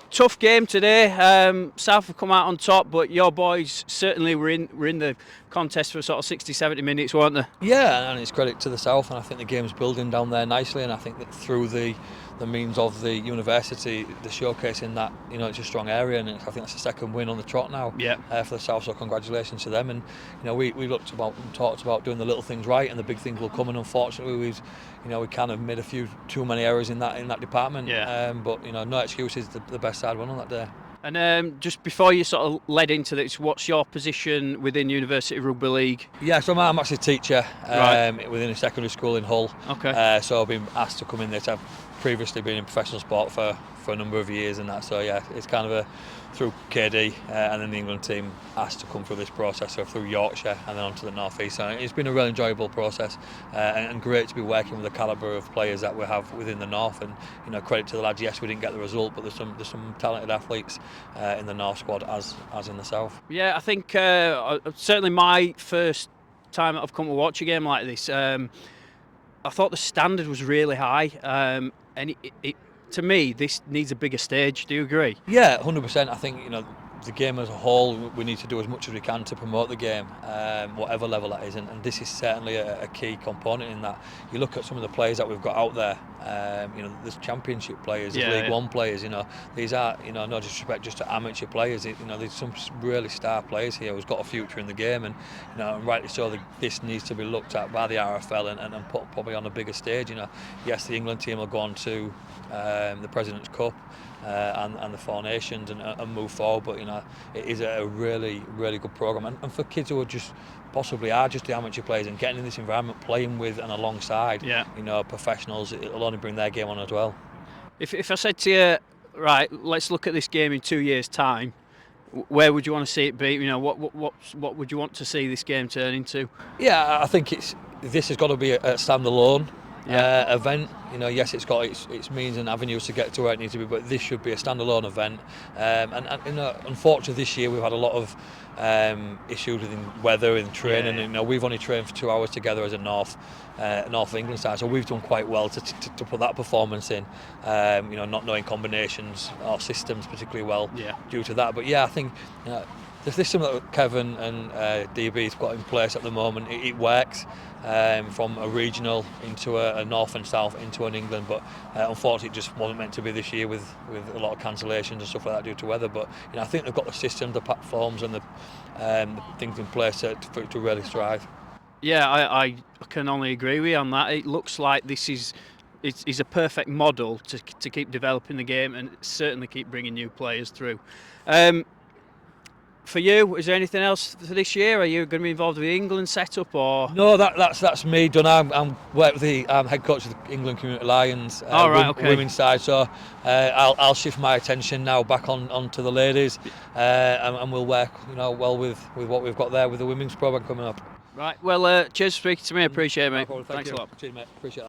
tough game today. South have come out on top, but your boys certainly were in the contest for sort of 60-70 minutes, weren't they? Yeah, and it's credit to the South, and I think the game's building down there nicely, and I think that through the means of the university, they're showcasing that, you know, it's a strong area, and I think that's the second win on the trot now for the South, so congratulations to them. And you know, we looked about and talked about doing the little things right, and the big things will come, and unfortunately we kind of made a few too many errors in that department. But you know, no excuses, the best side won on that day. And just before you sort of led into this, what's your position within University Rugby League? Yeah, so I'm actually a teacher within a secondary school in Hull. Okay. So I've been asked to come in there. I've previously been in professional sport for a number of years and that. So yeah, it's kind of through KD and then the England team asked to come through this process, so through Yorkshire and then on to the North East. So it's been a really enjoyable process and great to be working with the calibre of players that we have within the North. And you know, credit to the lads. Yes, we didn't get the result, but there's some talented athletes in the North squad as in the South. Yeah, I think certainly my first time that I've come to watch a game like this, I thought the standard was really high, and to me this needs a bigger stage. Do you agree? Yeah, 100%. I think, you know, the game as a whole, we need to do as much as we can to promote the game, whatever level that is, and this is certainly a key component in that. You look at some of the players that we've got out there, you know, there's championship players, there's League One players, you know, these are, you know, no disrespect just to amateur players, you know, there's some really star players here who's got a future in the game, and you know, and rightly so, this needs to be looked at by the RFL and put probably on a bigger stage. You know, yes, the England team will go on to the President's Cup and the Four Nations and move forward, but you know, it is a really, really good programme, and for kids who are just the amateur players and getting in this environment, playing with and alongside you know, professionals, it'll only bring their game on as well. If I said to you, right, let's look at this game in 2 years' time, where would you want to see it be? You know, what would you want to see this game turn into? Yeah, I think this has got to be a standalone event. You know, yes, it's got its means and avenues to get to where it needs to be, but this should be a standalone event. And you know, unfortunately, this year we've had a lot of issues with weather and training. You know, we've only trained for 2 hours together as a North England side, so we've done quite well to put that performance in. You know, not knowing combinations or systems particularly well due to that. But yeah, I think, you know, the system that Kevin and DB's got in place at the moment, it works from a regional into a North and South into an England, but unfortunately it just wasn't meant to be this year with a lot of cancellations and stuff like that due to weather. But you know, I think they've got the system, the platforms and the things in place for it to really strive. Yeah, I can only agree with you on that. It looks like this is a perfect model to keep developing the game and certainly keep bringing new players through. For you, is there anything else for this year? Are you going to be involved with the England setup or? No, that's me done. I'm work with the head coach of the England Community Lions women's side. So I'll shift my attention now back onto the ladies, and we'll work, you know, well with what we've got there with the women's programme coming up. Right. Well, cheers for speaking to me. I appreciate it, mate. No problem. Thanks a lot. Cheers, mate. Appreciate that.